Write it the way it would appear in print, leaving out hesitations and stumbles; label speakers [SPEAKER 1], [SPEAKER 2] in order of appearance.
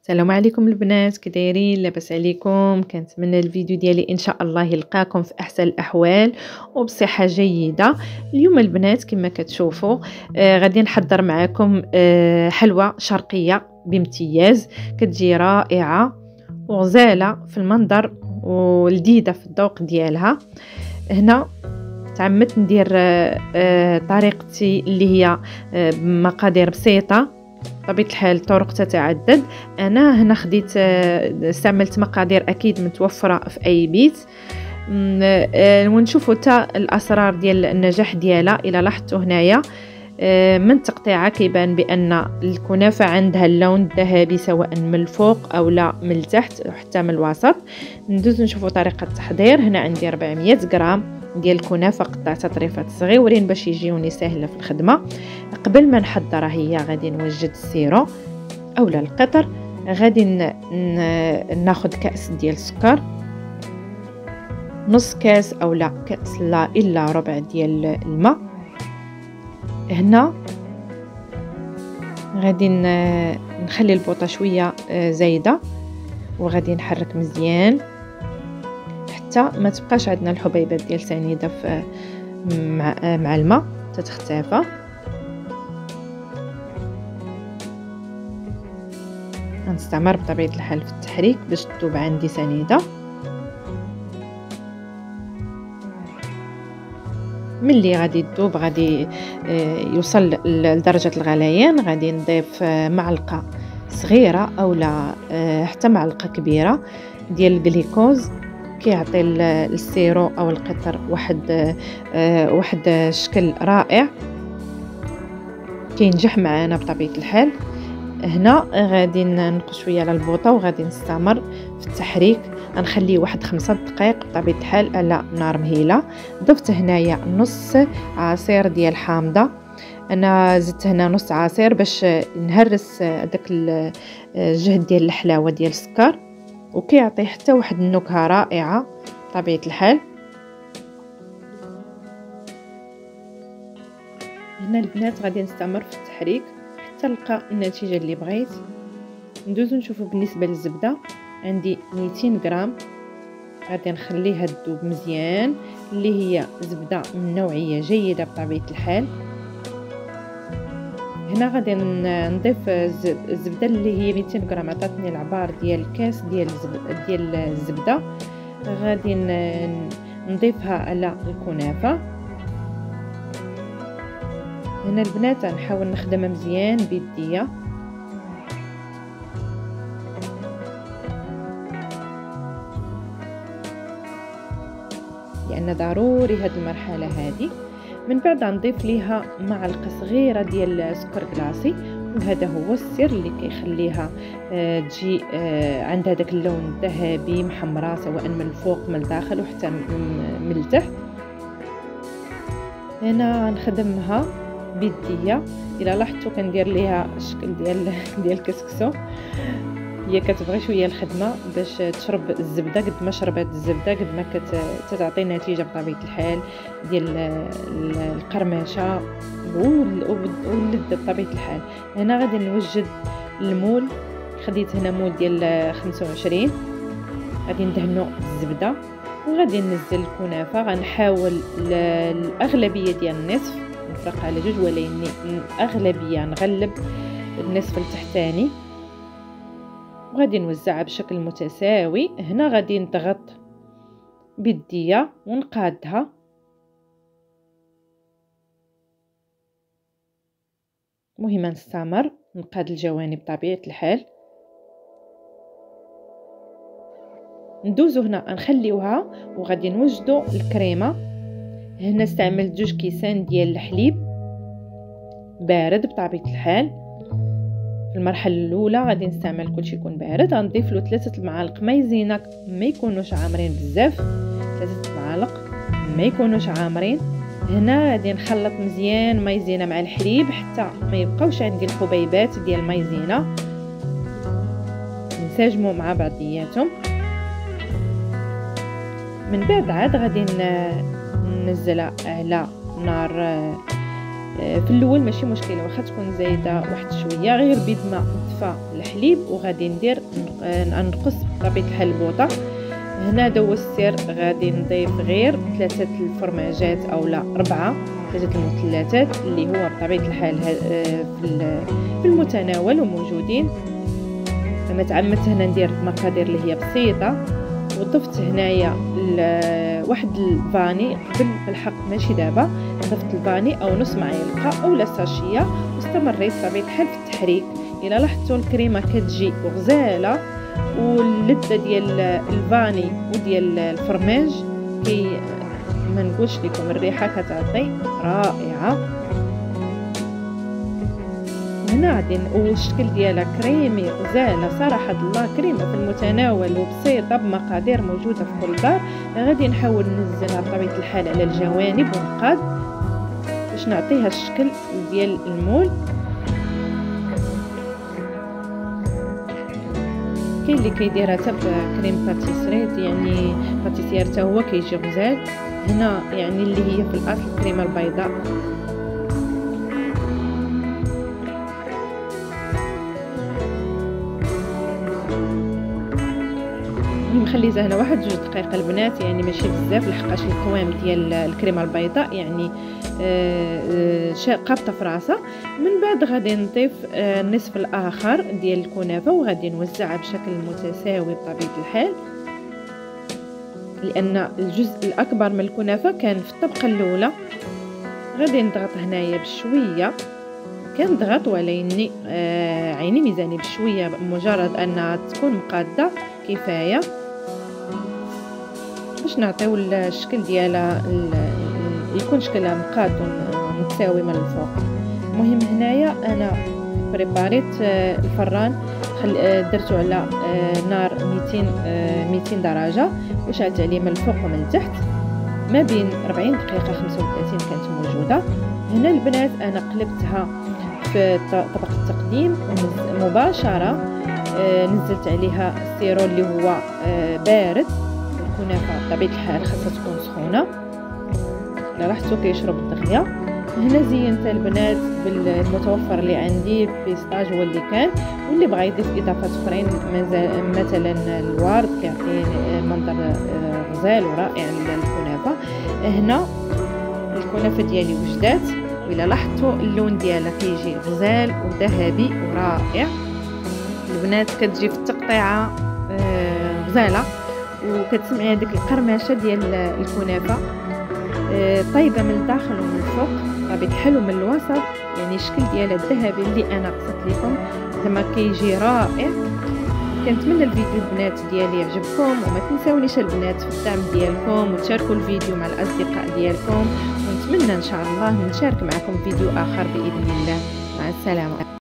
[SPEAKER 1] السلام عليكم البنات، كي دايرين؟ لاباس عليكم؟ كنتمنى الفيديو ديالي ان شاء الله يلقاكم في احسن الاحوال وبصحه جيده. اليوم البنات كما كتشوفوا غادي نحضر معكم حلوى شرقيه بامتياز، كتجي رائعه وغزاله في المنظر ولذيذه في الذوق ديالها. هنا تعمدت ندير طريقتي اللي هي بمقادير بسيطه، بطبيعة الحال طرق تتعدد. انا هنا خديت استعملت مقادير اكيد متوفره في اي بيت، ونشوفوا تا الاسرار ديال النجاح ديالها. الى لاحظتوا هنايا من تقطيعها كيبان بان الكنافه عندها اللون الذهبي سواء من الفوق او لا من التحت وحتى من الوسط. ندوز نشوفوا طريقه التحضير. هنا عندي 400 غرام ديال الكنافه قطعتها طريفات صغيورين باش يجيوني سهله في الخدمه. قبل ما نحضرها هي غادي نوجد السيرو اولا القطر. غادي ناخذ كاس ديال السكر، نص كاس اولا كاس لا الا ربع ديال الماء. هنا غادي نخلي البوطه شويه زايده وغادي نحرك مزيان حتى ما تبقاش عندنا الحبيبات ديال سنيده مع الماء تتختفى. غنستمر بطبيعه الحال في التحريك باش تذوب عندي سنيده. ملي غادي تذوب غادي يوصل لدرجه الغليان، غادي نضيف معلقه صغيره اولا حتى معلقه كبيره ديال الجليكوز. كيعطي السيرو او القطر واحد الشكل رائع كينجح معنا بطبيعه الحال. هنا غادي ننقص شويه على البوطه وغادي نستمر في التحريك. غنخليه واحد 5 دقائق بطبيعه الحال على نار مهيله. ضفت هنايا نص عصير ديال حامضه، انا زدت هنا نص عصير باش نهرس داك الجهد ديال الحلاوه ديال السكر، وكيعطي حتى واحد النكهه رائعه بطبيعه الحال. هنا البنات غادي نستمر في التحريك حتى نلقى النتيجه اللي بغيت. ندوزو نشوفوا بالنسبه للزبده. عندي 200 غرام غادي نخليها تذوب مزيان، اللي هي زبده من نوعيه جيده بطبيعه الحال. هنا غادي نضيف الزبده اللي هي 200 غرام، عطاتني العبار ديال كاس ديال الزبده. غادي نضيفها على الكنافه. هنا البنات نحاول نخدمها مزيان بيديا. لان ضروري هاد المرحله هذه. من بعد نضيف ليها معلقه صغيره ديال سكر كلاصي، وهذا هو السر اللي كيخليها تجي عندها داك اللون الذهبي محمره سواء من الفوق من الداخل وحتى من التحت. هنا نخدمها بيديا. الى لاحظتوا كندير ليها الشكل ديال كسكسو. هي كتبغي شويه الخدمه باش تشرب الزبده. قد ما شربت الزبده قد ما كتعطي نتيجه بطبيعه الحال ديال القرمشه واللذه بطبيعه الحال. هنا غادي نوجد المول. خديت هنا مول ديال 25. غادي ندهنو الزبده وغادي ننزل الكنافه. غنحاول الاغلبيه ديال النصف، نفرق على جوج، ولكن الاغلبيه نغلب النصف التحتاني وغادي نوزعها بشكل متساوي. هنا غادي نضغط بيديا ونقادها. مهم نستمر نقاد الجوانب بطبيعه الحال. ندوزو هنا نخليوها وغادي نوجدو الكريمه. هنا استعملت 2 كيسان ديال الحليب بارد بطبيعه الحال. في المرحله الاولى غادي نستعمل كلشي يكون بارد. غنضيف له 3 معالق مايزينا ما يكونوش عامرين بزاف، 3 معالق ما يكونوش عامرين. هنا غادي نخلط مزيان مايزينا مع الحليب حتى ما يبقاوش عندي الحبيبات ديال المايزينا، نساجموا مع بعضياتهم. من بعد عاد غادي ننزلها على نار في الاول ماشي مشكله، واخا تكون زايده واحد شويه غير بيد ما نصفى الحليب وغادي ندير نقص بطبيعه الحال البوطه. هنا دوز السر غادي نضيف غير 3 الفرماجات اولا 4 3 المثلثات اللي هو بطبيعه الحال في المتناول وموجودين. انا تعمدت هنا ندير مقادير اللي هي بسيطه، وضفت هنايا واحد الفاني قبل بالحق ماشي دابا، ضفت الفاني او نص معلقه او ساشيه، واستمريت بطبيعه الحال في التحريك. الى لاحظتوا الكريمه كتجي غزاله، واللذه ديال الفاني وديال الفرماج ما نقولش لكم الريحه كتعطي رائعه. هنا غادي والشكل ديالها كريمي غزاله صراحه الله، كريمه في المتناول وبسيطه بمقادير موجوده في كل دار. غادي نحاول ننزلها بطبيعه الحال على الجوانب ونقاد باش نعطيها الشكل ديال المول. كاين اللي كيديرها حتى بكريم باتيسري، يعني باتيسير حتى هو كيجي غزال. هنا يعني اللي هي في الاصل الكريمه البيضاء. مخليزه هنا 1 2 دقائق البنات، يعني ماشي بزاف لحقاش القوام ديال الكريمه البيضاء يعني قابطه في راسها. من بعد غادي نضيف النصف الاخر ديال الكنافه وغادي نوزعها بشكل متساوي بطبيعه الحال، لان الجزء الاكبر من الكنافه كان في الطبقه الاولى. غادي نضغط هنايا بشويه، كنضغط ولكن عيني ميزاني بشويه، مجرد انها تكون مقاده كفايه باش نعطيو الشكل ديالها يكون شكلها مقاد ومتساوي من الفوق. المهم هنايا انا بريباريت الفران، درتو على نار 200 درجه وشعلت عليه من الفوق ومن التحت ما بين 40 دقيقه 35 كانت موجوده. هنا البنات انا قلبتها في طبق التقديم مباشره، نزلت عليها السيرو اللي هو بارد. الكنافه بطبيعه الحال خاصها تكون سخونه، لاحظتوا كيشرب الدغيه. هنا زينت البنات بالمتوفر اللي عندي، بيستاج هو اللي كان، واللي بغى يضيف اضافات اخرين مثلا الورد كيعطي منظر غزال ورائع للكنافه. هنا الكنافه ديالي وجدات، وإلا لاحظتوا اللون ديالها كيجي غزال وذهبي ورائع. البنات كتجي في التقطيعه غزاله، وكتسمعي هذيك القرمشه ديال الكنافه طيبه من الداخل ومن الفوق طبيعي حلو من الوسط، يعني الشكل ديالها الذهبي اللي انا قصت لكم زعما كيجي رائع. كنتمنى الفيديو البنات ديالي يعجبكم، وما تنساونيش البنات في الدعم ديالكم وتشاركوا الفيديو مع الاصدقاء ديالكم، ونتمنى ان شاء الله نشارك معكم فيديو اخر باذن الله. مع السلامه.